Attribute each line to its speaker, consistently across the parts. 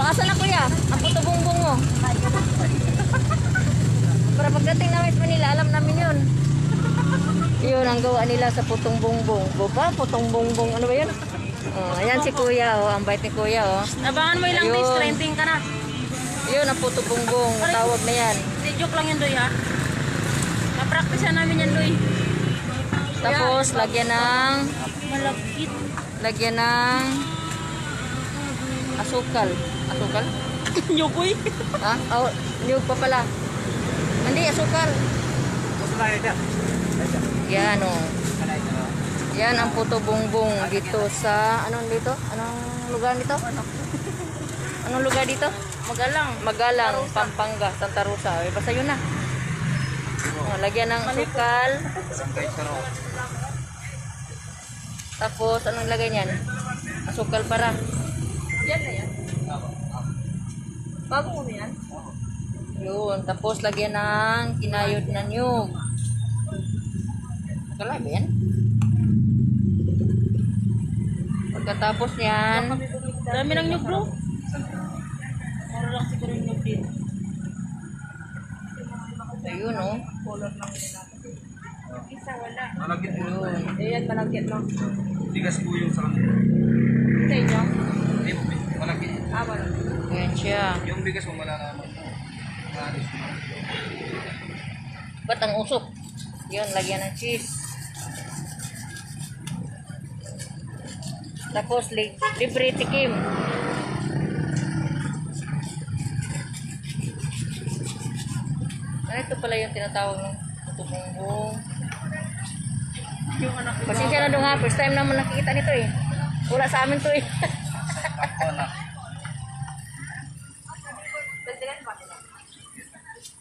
Speaker 1: asa na kuya? Ang puto bongbong mo. Para pagdating namin sa Manila, alam namin yun. Yun ang gawa nila sa putong bongbong. Baba, putong bongbong. Ano ba yun? Oh, ayan si kuya, oh. Ang bait ni kuya, oh.
Speaker 2: Nabangan mo ilang days, trending ka na.
Speaker 1: Yun ang puto bongbong. Tawag na yan.
Speaker 2: Hindi, joke lang yan, Doy, ha? Na-practice namin yan, Doy.
Speaker 1: Tapos, lagyan ng
Speaker 2: Malagkit.
Speaker 1: lagyan ng asukal. Asukal?
Speaker 2: Nyukoy.
Speaker 1: Ha? Oh, niyog pa pala. Hindi, asukal. Yan, oh. Yan ang puto bongbong dito sa, anong dito? Anong lugar dito? Anong lugar dito?
Speaker 2: Magalang.
Speaker 1: Magalang, Pampanga, Santa Rosa. Eh, basta yun na. Oh, lagyan ng asukal. Tapos, anong lagay niyan? Asukal para.
Speaker 2: Yan na yan. Bago mo yan?
Speaker 1: Yun. Tapos, lagyan ng kinayod na niyog. Kala ba yan? Pagkatapos niyan,
Speaker 2: Dami ng nyug, bro. Maro lang siguro yung nyug din.
Speaker 1: ayun, oh.
Speaker 2: Color lang nila. Isa wala.
Speaker 3: Malagkit mo.
Speaker 1: Ayun.
Speaker 2: Ayan, malagkit lang.
Speaker 3: Tigas po yung sa kanila.
Speaker 2: Sa inyo?
Speaker 3: Hindi po, malagkit.
Speaker 2: Wala.
Speaker 1: Ayan siya.
Speaker 3: Yung bigas mo malalaman. Maalis mo.
Speaker 1: Ba't ang usok? Yun, lagyan ng cheese. Tapos, libre tikim. Ito pala yung tinatawag ng puto bongbong.
Speaker 2: Yung anak ko.
Speaker 1: Pasensya na doon nga. First time naman nakikita nito eh. Wala sa amin to eh.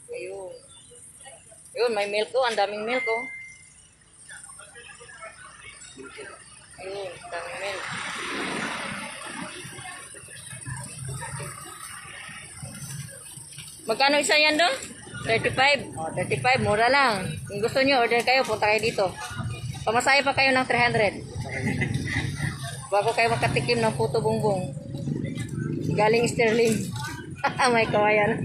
Speaker 1: Ayun. Ayun, may milk ko. Ang daming milk ko. Ayun, daming milk. Magkano isa yan doon? 35. Oh, 35. Mura lang. Kung gusto nyo, order kayo. Punta kayo dito. Pamasahe pa kayo ng 300. Bago kayo makatikim ng puto bongbong. Galing Sterling. May kawayan.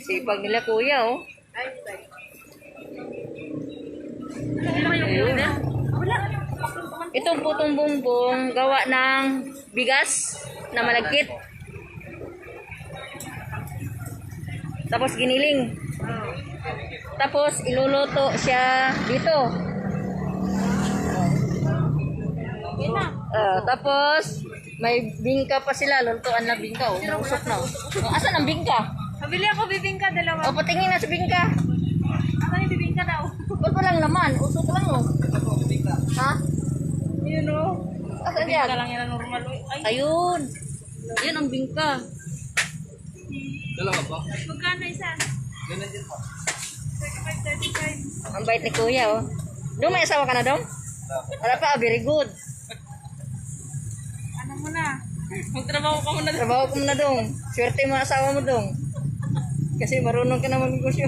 Speaker 1: Sipag nila kuya, oh. Ayun.
Speaker 2: Wala.
Speaker 1: Itong putong bongbong, gawa ng bigas na malagkit. Tapos giniling. Tapos iluluto siya dito.
Speaker 2: Yan na.
Speaker 1: Tapos may bingka pa sila, lulutuan na bingka, oh. Usok na, oh. Oh, asan ang bingka?
Speaker 2: Pabili ako bibingka, dalawa.
Speaker 1: Oh, patingin na sa bingka.
Speaker 2: Asan yung bibingka daw?
Speaker 1: Ba't walang laman? Usok lang, oh. Ha?
Speaker 2: Yun o.
Speaker 1: Asan
Speaker 2: Bibingka
Speaker 1: yan?
Speaker 2: lang yan ang normal. Ay,
Speaker 1: Ayun. Ayun ang bingka.
Speaker 3: Dalawa ba?
Speaker 2: magkano isa?
Speaker 3: Ganun din po.
Speaker 2: 35, 35.
Speaker 1: Ang bait ni kuya, oh. Dong, may asawa ka na, Dong? Wala pa, very good.
Speaker 2: Ano mo na? Magtrabaho ka muna.
Speaker 1: Trabaho ko muna, Dong. Swerte mo ang asawa mo, Dong. Kasi marunong ka na mag-negosyo.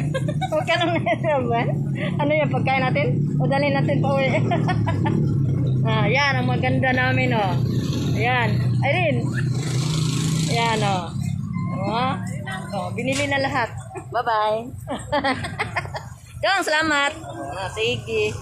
Speaker 1: Huwag ka nang nahirapan. Ano yan, pagkain natin? O dalhin natin pa uwi. Yan, ang maganda namin, oh. Ayan. Ayun. Ayan, oh. Binili na lahat. Bye-bye. Dong, salamat. Sige.